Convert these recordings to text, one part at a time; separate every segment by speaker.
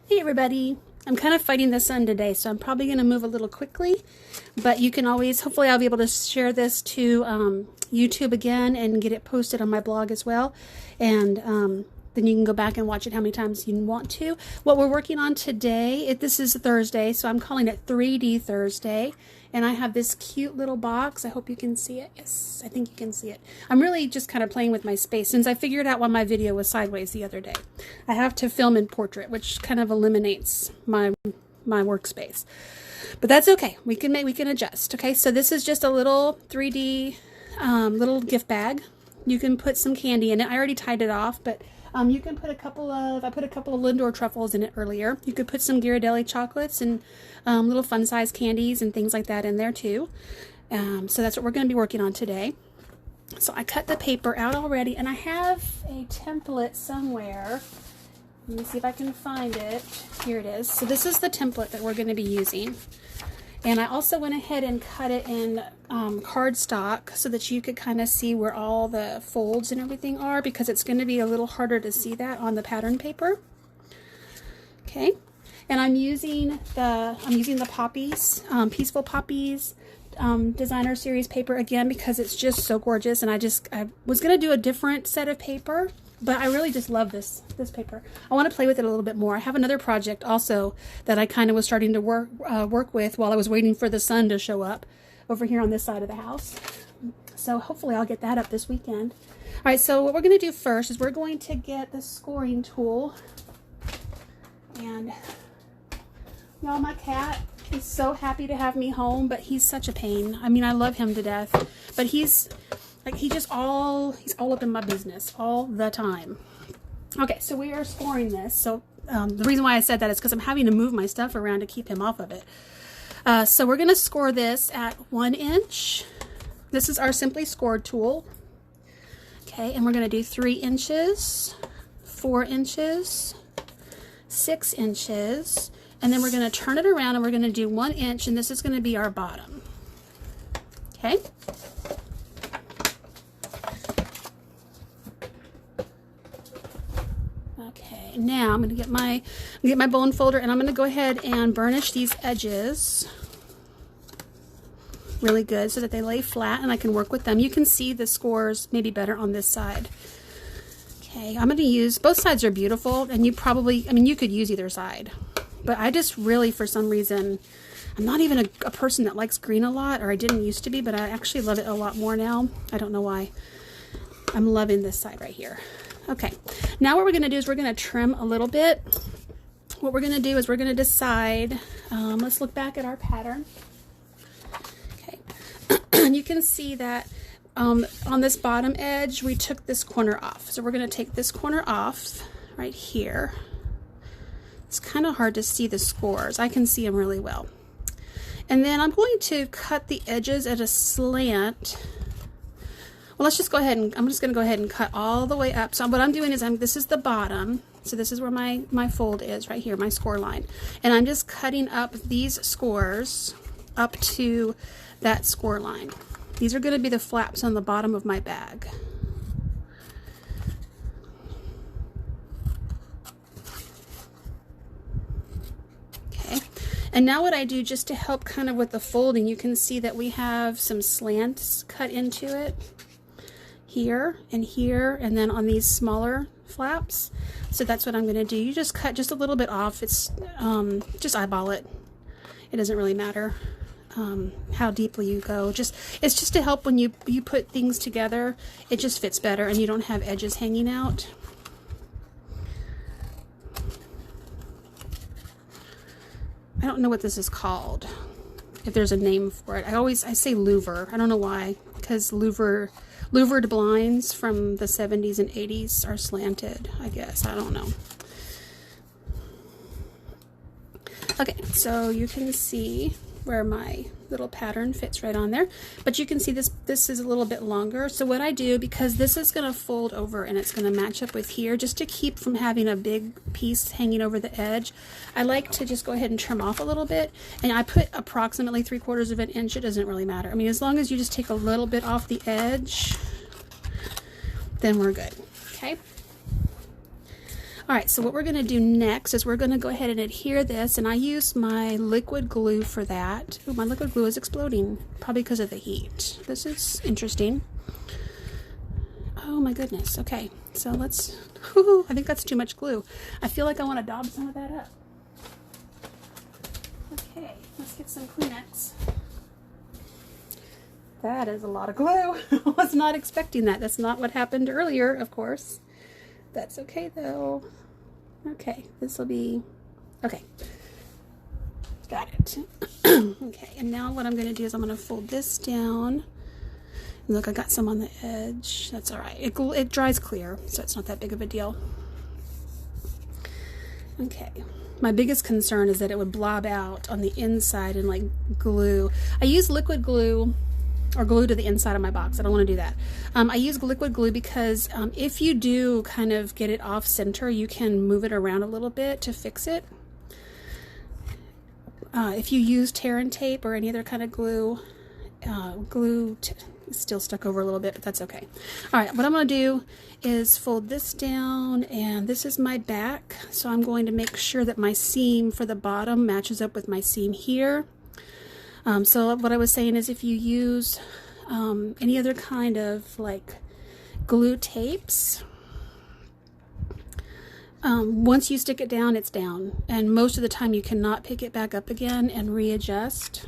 Speaker 1: Hey everybody, I'm kind of fighting the sun today, so I'm probably going to move a little quickly, but you can always, hopefully I'll be able to share this to YouTube again and get it posted on my blog as well, and then you can go back and watch it how many times you want to. What we're working on today, this is Thursday, so I'm calling it 3D Thursday, and I have this cute little box. I hope you can see it. Yes, I think you can see it. I'm really just kind of playing with my space since I figured out why my video was sideways the other day. I have to film in portrait, which kind of eliminates my workspace. But that's okay. We can adjust. Okay, so this is just a little 3D little gift bag. You can put some candy in it. I already tied it off, but you can put I put a couple of Lindor truffles in it earlier. You could put some Ghirardelli chocolates and little fun size candies and things like that in there too. So that's what we're going to be working on today. So I cut the paper out already, and I have a template somewhere. Let me see if I can find it. Here it is. So this is the template that we're going to be using. And I also went ahead and cut it in cardstock so that you could kind of see where all the folds and everything are, because it's going to be a little harder to see that on the pattern paper. Okay, and I'm using the Poppies, Peaceful Poppies designer series paper again because it's just so gorgeous. And I was going to do a different set of paper, but I really just love this paper. I want to play with it a little bit more. I have another project also that I kind of was starting to work with while I was waiting for the sun to show up over here on this side of the house. So hopefully I'll get that up this weekend. All right, so what we're going to do first is we're going to get the scoring tool. And y'all, my cat is so happy to have me home, but he's such a pain. I mean, I love him to death, but he's all up in my business all the time. Okay, so we are scoring this. So the reason why I said that is because I'm having to move my stuff around to keep him off of it. So we're going to score this at 1 inch. This is our Simply Scored tool. Okay, and we're going to do 3 inches, 4 inches, 6 inches, and then we're going to turn it around and we're going to do 1 inch, and this is going to be our bottom. Okay. Okay, now I'm going to get my bone folder, and I'm going to go ahead and burnish these edges really good so that they lay flat and I can work with them. You can see the scores maybe better on this side. Okay, I'm going to use, both sides are beautiful, and you could use either side, but I just really, for some reason, I'm not even a person that likes green a lot, or I didn't used to be, but I actually love it a lot more now. I don't know why. I'm loving this side right here. Okay, now what we're going to do is we're going to trim a little bit. What we're going to do is we're going to decide, let's look back at our pattern. Okay, and you can see that on this bottom edge, we took this corner off. So we're going to take this corner off right here. It's kind of hard to see the scores. I can see them really well. And then I'm going to cut the edges at a slant. Well, let's just go ahead and, I'm just going to go ahead and cut all the way up. So what I'm doing is this is the bottom. So this is where my fold is right here, my score line. And I'm just cutting up these scores up to that score line. These are going to be the flaps on the bottom of my bag. Okay. And now what I do, just to help kind of with the folding, you can see that we have some slants cut into it. Here, and then on these smaller flaps. So that's what I'm going to do. You just cut just a little bit off. It's just eyeball it. It doesn't really matter how deeply you go. It's just to help when you put things together. It just fits better, and you don't have edges hanging out. I don't know what this is called, if there's a name for it. I say louver. I don't know why, because louvered blinds from the 70s and 80s are slanted, I guess. I don't know. Okay, so you can see where my little pattern fits right on there, but you can see this is a little bit longer. So what I do, because this is going to fold over and it's going to match up with here, just to keep from having a big piece hanging over the edge, I like to just go ahead and trim off a little bit, and I put approximately 3/4 of an inch. It doesn't really matter. I mean, as long as you just take a little bit off the edge, then we're good. Okay. All right, so what we're going to do next is we're going to go ahead and adhere this, and I use my liquid glue for that. Ooh, my liquid glue is exploding, probably because of the heat. This is interesting. Oh my goodness. Okay, so let's, I think that's too much glue. I feel like I want to daub some of that up. Okay, let's get some Kleenex. That is a lot of glue. I was not expecting that. That's not what happened earlier, of course. That's okay though. Okay, this will be, okay. Got it. Okay, and now what I'm going to do is I'm going to fold this down. And look, I got some on the edge. That's all right. It dries clear, so it's not that big of a deal. Okay. My biggest concern is that it would blob out on the inside and like glue. I use liquid glue or glue to the inside of my box. I don't want to do that. I use liquid glue because if you do kind of get it off center, you can move it around a little bit to fix it. If you use tear and tape or any other kind of glue, it's still stuck over a little bit, but that's okay. All right, what I'm going to do is fold this down, and this is my back. So I'm going to make sure that my seam for the bottom matches up with my seam here. So what I was saying is if you use any other kind of like glue tapes, once you stick it down, it's down. And most of the time you cannot pick it back up again and readjust.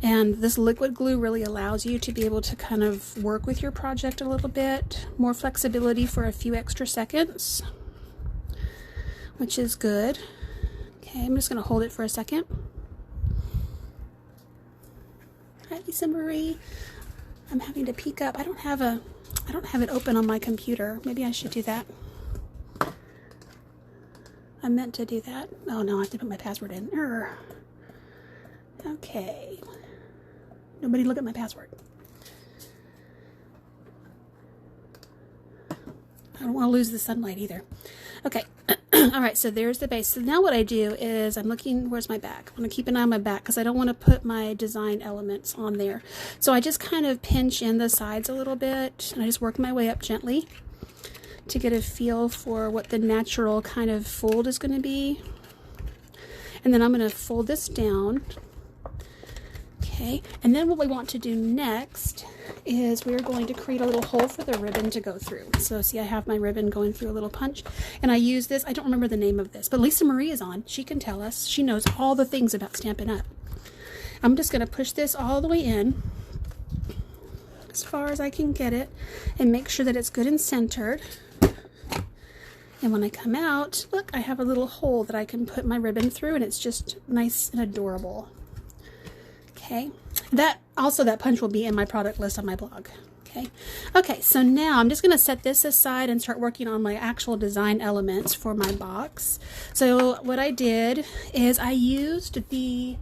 Speaker 1: And this liquid glue really allows you to be able to kind of work with your project a little bit. More flexibility for a few extra seconds, which is good. Okay, I'm just going to hold it for a second. Hi, Lisa Marie. I'm having to peek up. I don't have it open on my computer. Maybe I should do that. I meant to do that. Oh no, I have to put my password in. Urgh. Okay. Nobody look at my password. I don't want to lose the sunlight either. Okay. All right, so there's the base. So now what I do is I'm looking, where's my back? I want to keep an eye on my back because I don't want to put my design elements on there. So I just kind of pinch in the sides a little bit, and I just work my way up gently to get a feel for what the natural kind of fold is going to be. And then I'm going to fold this down. Okay, and then what we want to do next is we're going to create a little hole for the ribbon to go through. So see, I have my ribbon going through a little punch, and I use this, I don't remember the name of this, but Lisa Marie is on. She can tell us. She knows all the things about Stampin' Up. I'm just going to push this all the way in as far as I can get it and make sure that it's good and centered. And when I come out, look, I have a little hole that I can put my ribbon through, and it's just nice and adorable. Okay, that punch will be in my product list on my blog. Okay, so now I'm just going to set this aside and start working on my actual design elements for my box. So what I did is I used the,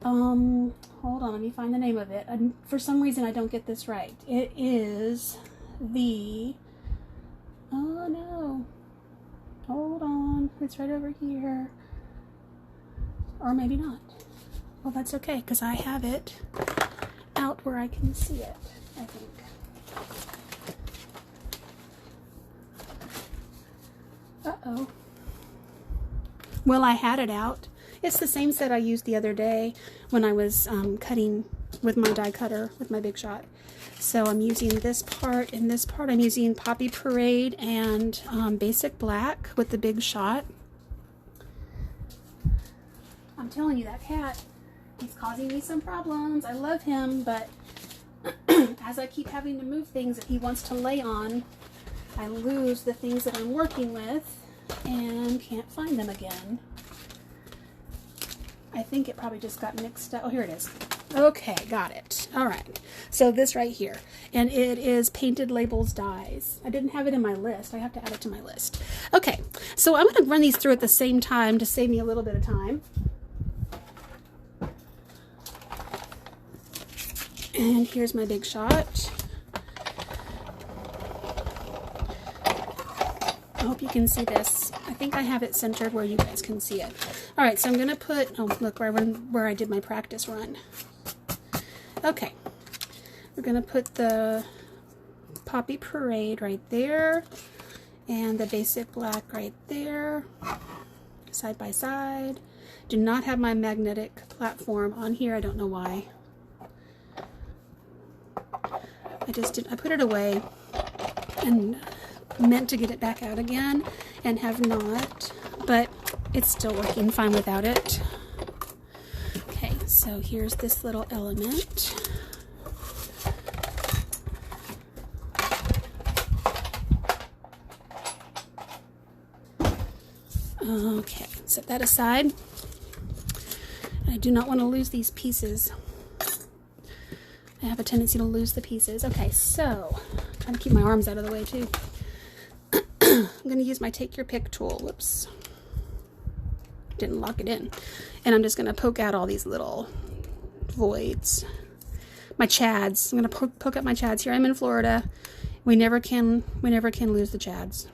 Speaker 1: hold on, let me find the name of it. For some reason I don't get this right. It is the, oh no, hold on, it's right over here, or maybe not. Well, that's okay, because I have it out where I can see it, I think. Uh-oh. Well, I had it out. It's the same set I used the other day when I was cutting with my die cutter, with my Big Shot. So I'm using this part and this part. I'm using Poppy Parade and Basic Black with the Big Shot. I'm telling you, that cat, he's causing me some problems. I love him, but as I keep having to move things that he wants to lay on, I lose the things that I'm working with and can't find them again. I think it probably just got mixed up. Oh, here it is. Okay, got it. All right. So this right here, and it is Painted Labels Dies. I didn't have it in my list. I have to add it to my list. Okay, so I'm going to run these through at the same time to save me a little bit of time. And here's my Big Shot. I hope you can see this. I think I have it centered where you guys can see it. All right, so I'm going to put, oh, look where I did my practice run. Okay, we're going to put the Poppy Parade right there. and the basic black right there, side by side. Do not have my magnetic platform on here. I don't know why. I just didn't. I put it away and meant to get it back out again and have not, but it's still working fine without it. Okay, so here's this little element. Okay, set that aside. I do not want to lose these pieces. I have a tendency to lose the pieces. Okay, so I'm trying to keep my arms out of the way too. I'm going to use my take your pick tool. Whoops. Didn't lock it in. And I'm just going to poke out all these little voids. My chads. I'm going to poke out my chads. Here I'm in Florida. We never can lose the chads.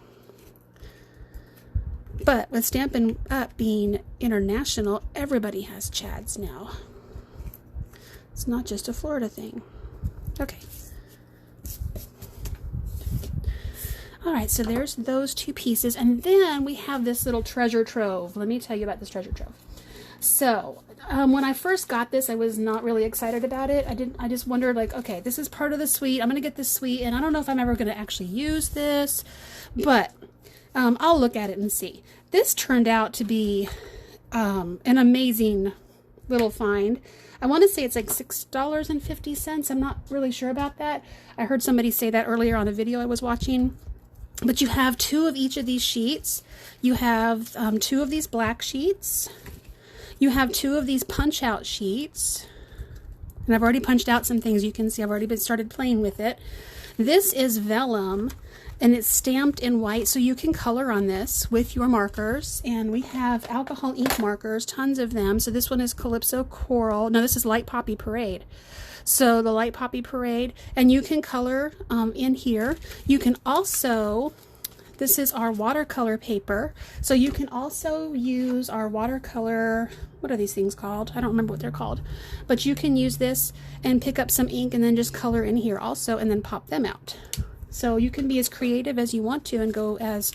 Speaker 1: But with Stampin' Up being international, everybody has chads now. It's not just a Florida thing. Okay. All right, so there's those two pieces. And then we have this little treasure trove. Let me tell you about this treasure trove. So when I first got this, I was not really excited about it. I just wondered, like, okay, this is part of the suite. I'm going to get this suite, and I don't know if I'm ever going to actually use this, but I'll look at it and see. This turned out to be an amazing little find. I want to say it's like $6.50. I'm not really sure about that. I heard somebody say that earlier on a video I was watching. But you have two of each of these sheets. You have two of these black sheets. You have two of these punch out sheets. And I've already punched out some things. You can see I've already started playing with it. This is vellum, and it's stamped in white, so you can color on this with your markers. And we have alcohol ink markers, tons of them. So this one is Calypso Coral. No, this is Light Poppy Parade. So the Light Poppy Parade, and you can color in here. You can also, this is our watercolor paper. So you can also use our watercolor, what are these things called? I don't remember what they're called. But you can use this and pick up some ink and then just color in here also and then pop them out. So you can be as creative as you want to and go as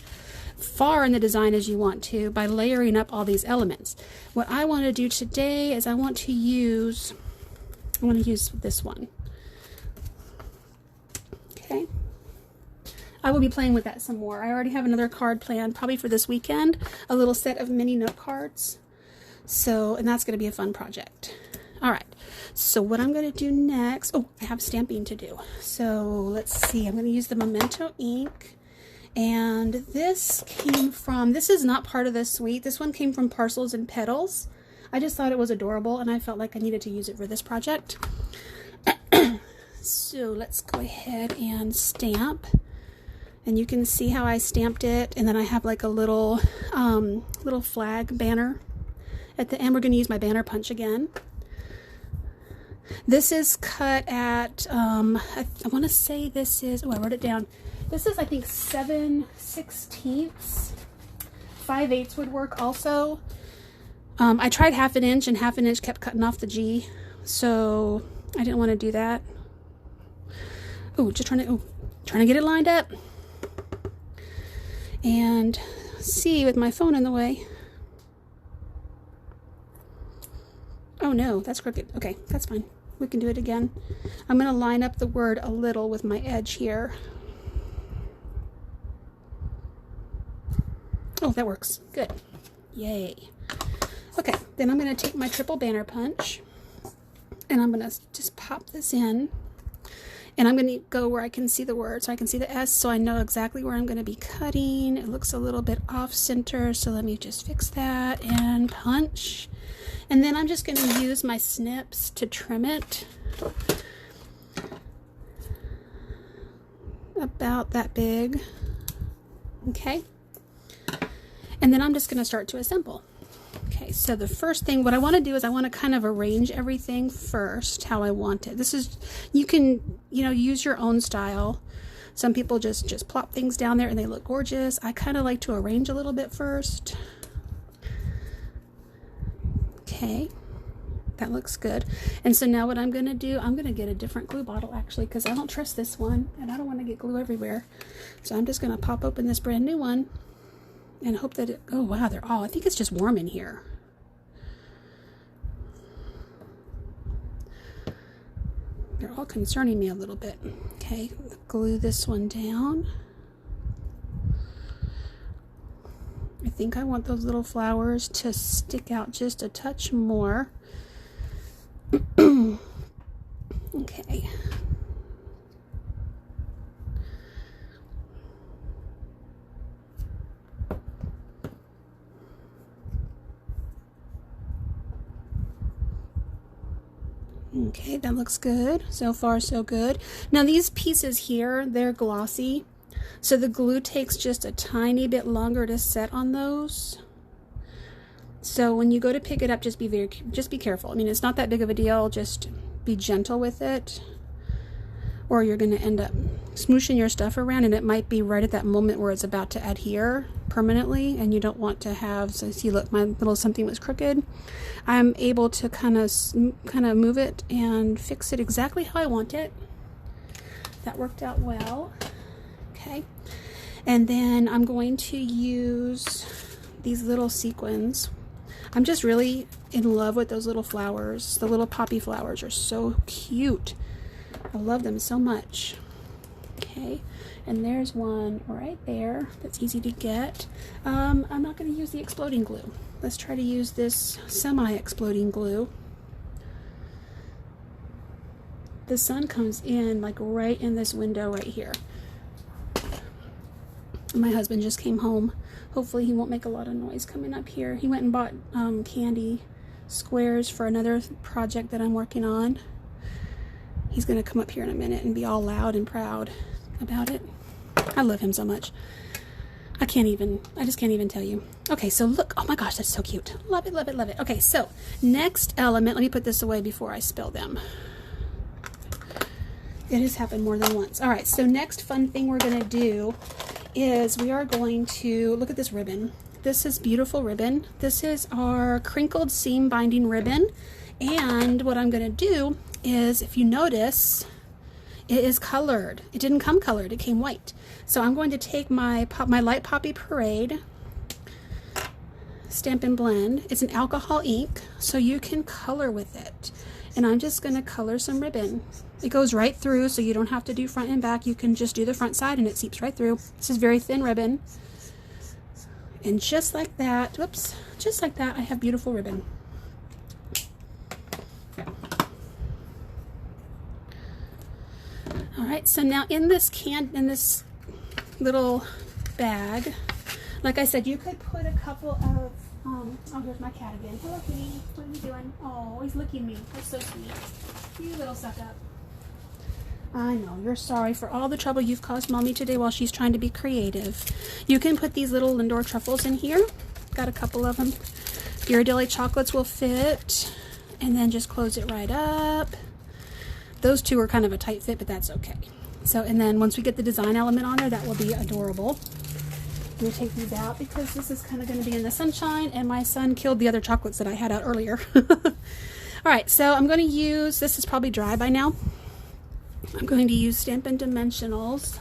Speaker 1: far in the design as you want to by layering up all these elements. What I want to do today is I want to use this one. Okay. I will be playing with that some more. I already have another card planned probably for this weekend, a little set of mini note cards. So, and that's going to be a fun project. All right. So what I'm going to do next, oh, I have stamping to do. So let's see, I'm going to use the Memento ink. And this came from, this is not part of this suite. This one came from Parcels and Petals. I just thought it was adorable and I felt like I needed to use it for this project. So let's go ahead and stamp. And you can see how I stamped it. And then I have like a little, little flag banner at the end. We're going to use my banner punch again. This is cut at, I want to say this is, oh, I wrote it down. This is, I think, 7/16. 5/8 would work also. I tried 1/2 inch and 1/2 inch kept cutting off the G. So I didn't want to do that. Oh, just trying to get it lined up. And see with my phone in the way. Oh no, that's crooked. Okay, that's fine. We can do it again. I'm going to line up the word a little with my edge here. Oh, that works. Good. Yay. Okay, then I'm going to take my triple banner punch and I'm going to just pop this in. And I'm going to go where I can see the word. So I can see the S, so I know exactly where I'm going to be cutting. It looks a little bit off center, so let me just fix that and punch. And then I'm just going to use my snips to trim it. About that big. Okay. And then I'm just going to start to assemble. Okay, so the first thing, what I want to do is I want to kind of arrange everything first how I want it. This is, you can, use your own style. Some people just plop things down there and they look gorgeous. I kind of like to arrange a little bit first. Okay, That looks good. And so now what I'm going to do, I'm going to get a different glue bottle actually, because I don't trust this one and I don't want to get glue everywhere. So I'm just going to pop open this brand new one and hope that it, oh wow, they're all, I think it's just warm in here. They're all concerning me a little bit. Okay, glue this one down. I think I want those little flowers to stick out just a touch more. Okay. Okay, that looks good. So far, so good. Now these pieces here, they're glossy. So the glue takes just a tiny bit longer to set on those. So when you go to pick it up, just be careful. I mean, it's not that big of a deal. Just be gentle with it, or you're going to end up smooshing your stuff around, and it might be right at that moment where it's about to adhere permanently, and you don't want to have. So see, look, my little something was crooked. I'm able to kind of move it and fix it exactly how I want it. That worked out well. Okay, and then I'm going to use these little sequins. I'm just really in love with those little flowers. The little poppy flowers are so cute. I love them so much. Okay, and there's one right there that's easy to get. I'm not going to use the exploding glue. Let's try to use this semi-exploding glue. The sun comes in like right in this window right here. My husband just came home. Hopefully he won't make a lot of noise coming up here. He went and bought candy squares for another project that I'm working on. He's going to come up here in a minute and be all loud and proud about it. I love him so much. I just can't even tell you. Okay, so look. Oh my gosh, that's so cute. Love it, love it, love it. Okay, so next element. Let me put this away before I spill them. It has happened more than once. All right, so next fun thing we're going to do is we are going to look at this ribbon. This is beautiful ribbon. This is our crinkled seam binding ribbon, and what I'm going to do is, if you notice, it is colored. It didn't come colored, it came white. So I'm going to take my Light Poppy Parade Stampin' Blend. It's an alcohol ink, so you can color with it, and I'm just going to color some ribbon. It goes right through, so you don't have to do front and back. You can just do the front side and it seeps right through. This is very thin ribbon. And just like that, whoops, just like that, I have beautiful ribbon. All right, so now in this little bag, like I said, you could put a couple of, oh, here's my cat again. Hello, kitty. What are you doing? Oh, he's licking me. That's so sweet. You little suck up. I know, you're sorry for all the trouble you've caused Mommy today while she's trying to be creative. You can put these little Lindor truffles in here. Got a couple of them. Ghirardelli chocolates will fit. And then just close it right up. Those two are kind of a tight fit, but that's okay. So, and then once we get the design element on there, that will be adorable. I'm going to take these out because this is kind of going to be in the sunshine, and my son killed the other chocolates that I had out earlier. All right, so I'm going to use, this is probably dry by now. I'm going to use Stampin' Dimensionals,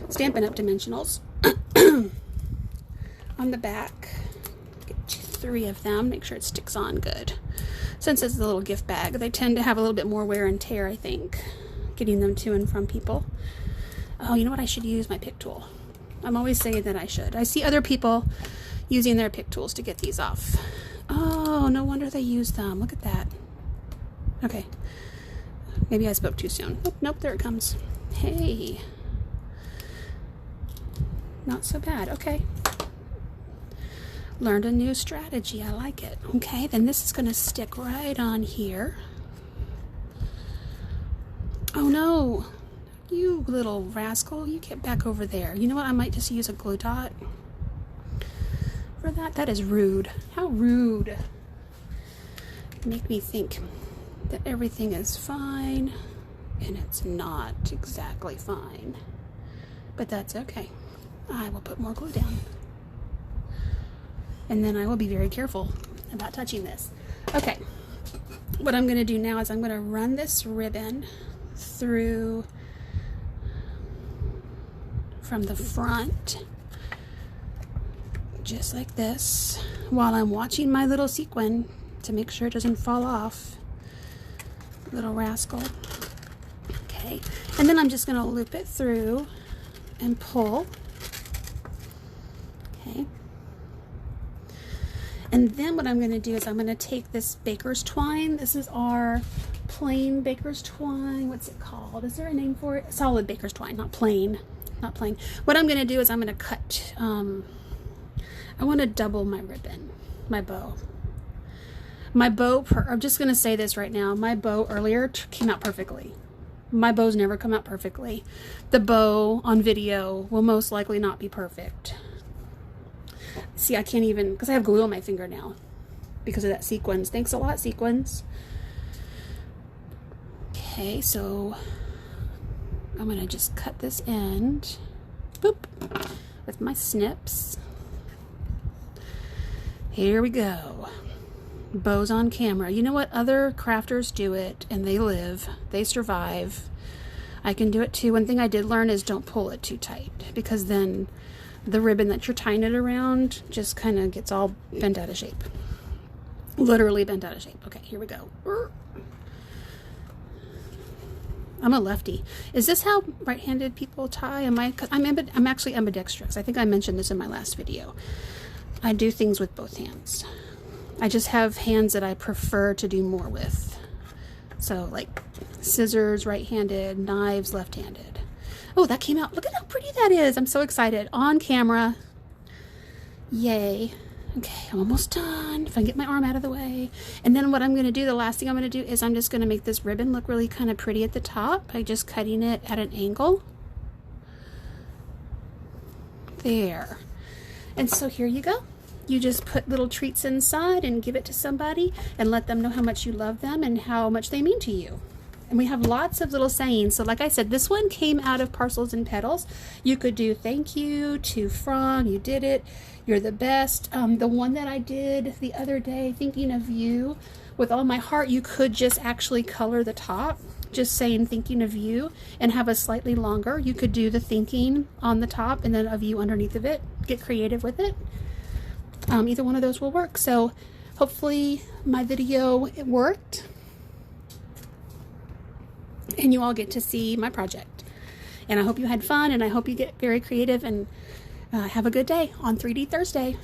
Speaker 1: Stampin' Up! Dimensionals on the back. Get 3 of them, make sure it sticks on good. Since it's a little gift bag, they tend to have a little bit more wear and tear, I think, getting them to and from people. Oh, you know what? I should use my pick tool. I'm always saying that I should. I see other people using their pick tools to get these off. Oh, no wonder they use them. Look at that. Okay. Maybe I spoke too soon. Oh, nope, there it comes. Hey. Not so bad. Okay. Learned a new strategy. I like it. Okay, then this is going to stick right on here. Oh no. You little rascal. You get back over there. You know what? I might just use a glue dot for that. That is rude. How rude. Make me think that everything is fine, and it's not exactly fine, but that's okay. I will put more glue down, and then I will be very careful about touching this. Okay, what I'm going to do now is I'm going to run this ribbon through from the front, just like this, while I'm watching my little sequin to make sure it doesn't fall off. Little rascal. Okay, and then I'm just going to loop it through and pull. Okay. And then what I'm going to do is I'm going to take this baker's twine. This is our plain baker's twine. What's it called? Is there a name for it? Solid baker's twine, not plain. Not plain. What I'm going to do is I'm going to cut, I want to double my ribbon, my bow. My bow, I'm just going to say this right now, my bow earlier came out perfectly. My bows never come out perfectly. The bow on video will most likely not be perfect. See, I can't even, because I have glue on my finger now because of that sequins. Thanks a lot, sequins. Okay, so I'm going to just cut this end, boop, with my snips. Here we go. Bows on camera. You know what? Other crafters do it and they live, they survive. I can do it too. One thing I did learn is don't pull it too tight, because then the ribbon that you're tying it around just kind of gets all bent out of shape. Literally bent out of shape. Okay, here we go. I'm a lefty. Is this how right-handed people tie? I'm actually ambidextrous. I think I mentioned this in my last video. I do things with both hands. I just have hands that I prefer to do more with. So like scissors, right-handed, knives, left-handed. Oh, that came out. Look at how pretty that is. I'm so excited. On camera. Yay. Okay, I'm almost done. If I can get my arm out of the way. And then what I'm going to do, the last thing I'm going to do is I'm just going to make this ribbon look really kind of pretty at the top by just cutting it at an angle. There. And so here you go. You just put little treats inside and give it to somebody and let them know how much you love them and how much they mean to you. And we have lots of little sayings. So like I said, this one came out of Parcels and Petals. You could do thank you to from, you did it, you're the best. The one that I did the other day, thinking of you with all my heart, you could just actually color the top, just saying thinking of you, and have a slightly longer. You could do the thinking on the top and then of you underneath of it. Get creative with it. Either one of those will work. So hopefully my video worked and you all get to see my project. And I hope you had fun, and I hope you get very creative, and have a good day on 3D Thursday.